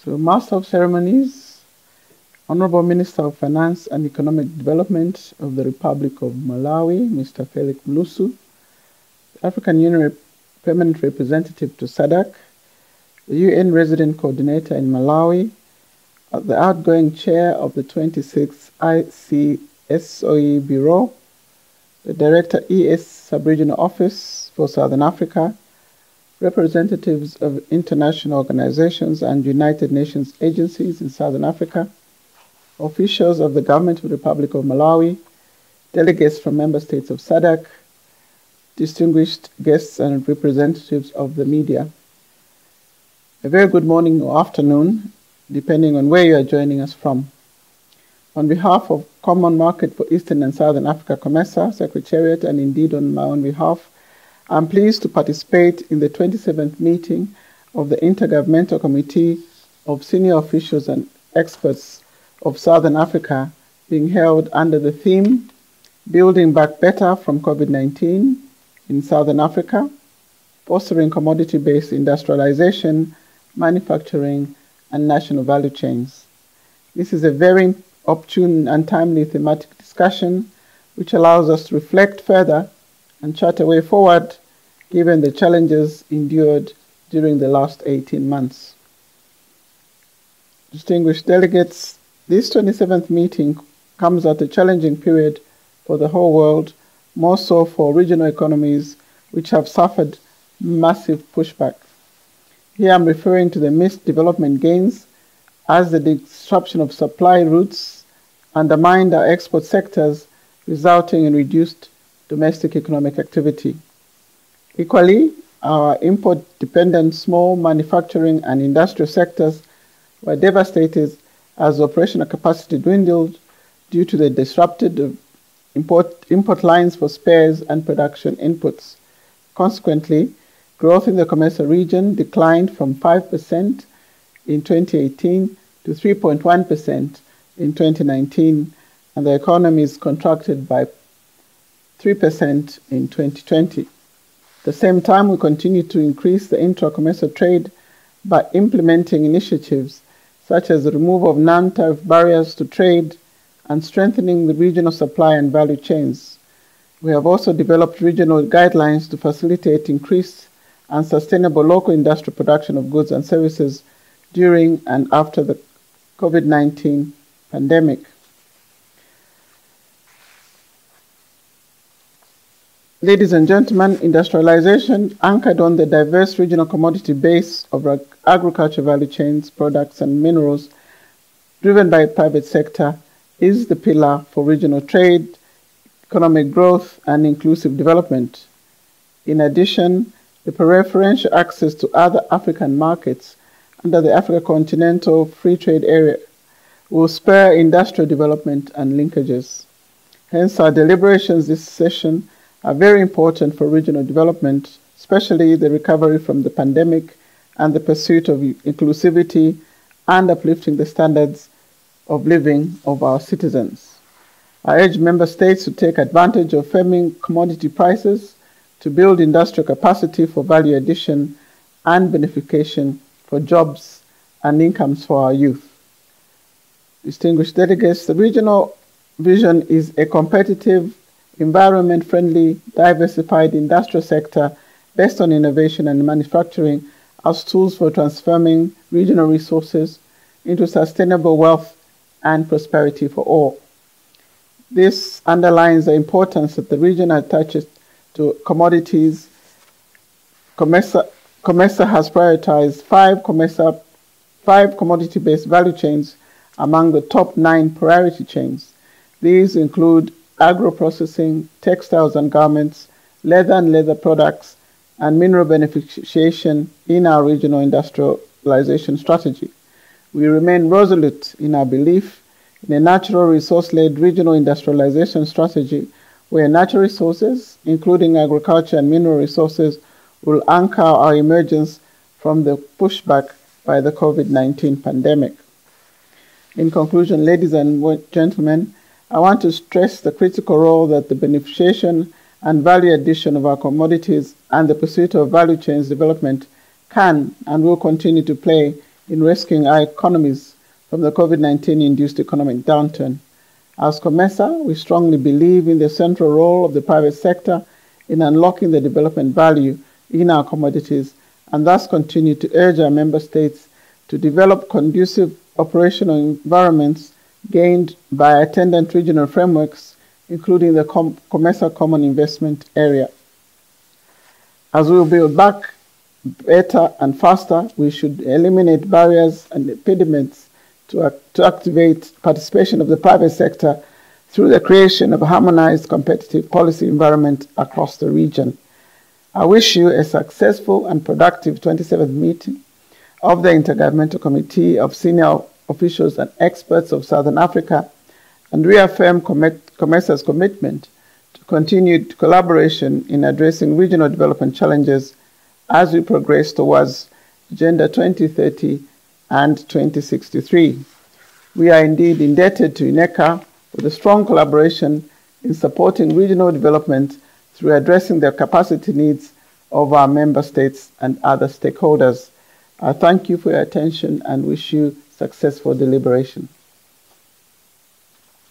To Master of Ceremonies, Honorable Minister of Finance and Economic Development of the Republic of Malawi, Mr. Felix Mlusu, African Union Permanent Representative to SADC, the UN Resident Coordinator in Malawi, the outgoing Chair of the 26th ICSOE Bureau, the Director ES Sub-Regional Office for Southern Africa, representatives of international organizations and United Nations agencies in Southern Africa, officials of the Government of the Republic of Malawi, delegates from member states of SADC, distinguished guests and representatives of the media. A very good morning or afternoon, depending on where you are joining us from. On behalf of Common Market for Eastern and Southern Africa COMESA Secretariat, and indeed on my own behalf, I'm pleased to participate in the 27th meeting of the Intergovernmental Committee of Senior Officials and Experts of Southern Africa, being held under the theme, Building Back Better from COVID-19 in Southern Africa, Fostering Commodity-Based Industrialization, Manufacturing, and National Value Chains. This is a very opportune and timely thematic discussion which allows us to reflect further and chart a way forward given the challenges endured during the last 18 months. Distinguished delegates, this 27th meeting comes at a challenging period for the whole world, more so for regional economies which have suffered massive pushback. Here I'm referring to the missed development gains as the disruption of supply routes undermined our export sectors, resulting in reduced domestic economic activity. Equally, our import-dependent small manufacturing and industrial sectors were devastated as operational capacity dwindled due to the disrupted import lines for spares and production inputs. Consequently, growth in the COMESA region declined from 5% in 2018 to 3.1% in 2019, and the economy is contracted by 3% in 2020. At the same time, we continue to increase the intra-COMESA trade by implementing initiatives such as the removal of non-tariff barriers to trade and strengthening the regional supply and value chains. We have also developed regional guidelines to facilitate increased and sustainable local industrial production of goods and services during and after the COVID-19 pandemic. Ladies and gentlemen, industrialization anchored on the diverse regional commodity base of agriculture value chains, products, and minerals driven by the private sector is the pillar for regional trade, economic growth, and inclusive development. In addition, the preferential access to other African markets under the Africa Continental Free Trade Area will spur industrial development and linkages. Hence, our deliberations this session are very important for regional development, especially the recovery from the pandemic and the pursuit of inclusivity and uplifting the standards of living of our citizens. I urge member states to take advantage of firming commodity prices to build industrial capacity for value addition and benefication for jobs and incomes for our youth. Distinguished delegates, the regional vision is a competitive, environment-friendly, diversified industrial sector based on innovation and manufacturing as tools for transforming regional resources into sustainable wealth and prosperity for all. This underlines the importance that the region attaches to commodities. COMESA has prioritized five commodity-based value chains among the top 9 priority chains. These include agro-processing, textiles and garments, leather and leather products, and mineral beneficiation in our regional industrialization strategy. We remain resolute in our belief in a natural resource-led regional industrialization strategy where natural resources, including agriculture and mineral resources, will anchor our emergence from the pushback by the COVID-19 pandemic. In conclusion, ladies and gentlemen, I want to stress the critical role that the beneficiation and value addition of our commodities and the pursuit of value chains development can and will continue to play in rescuing our economies from the COVID-19 induced economic downturn. As COMESA, we strongly believe in the central role of the private sector in unlocking the development value in our commodities, and thus continue to urge our member states to develop conducive operational environments gained by attendant regional frameworks, including the COMESA Common Investment Area. As we will build back better and faster, we should eliminate barriers and impediments to activate participation of the private sector through the creation of a harmonized competitive policy environment across the region. I wish you a successful and productive 27th meeting of the Intergovernmental Committee of Senior Officials and Experts of Southern Africa, and reaffirm COMESA's commitment to continued collaboration in addressing regional development challenges as we progress towards Agenda 2030 and 2063. We are indeed indebted to INECA for the strong collaboration in supporting regional development through addressing the capacity needs of our member states and other stakeholders. I thank you for your attention and wish you successful deliberation.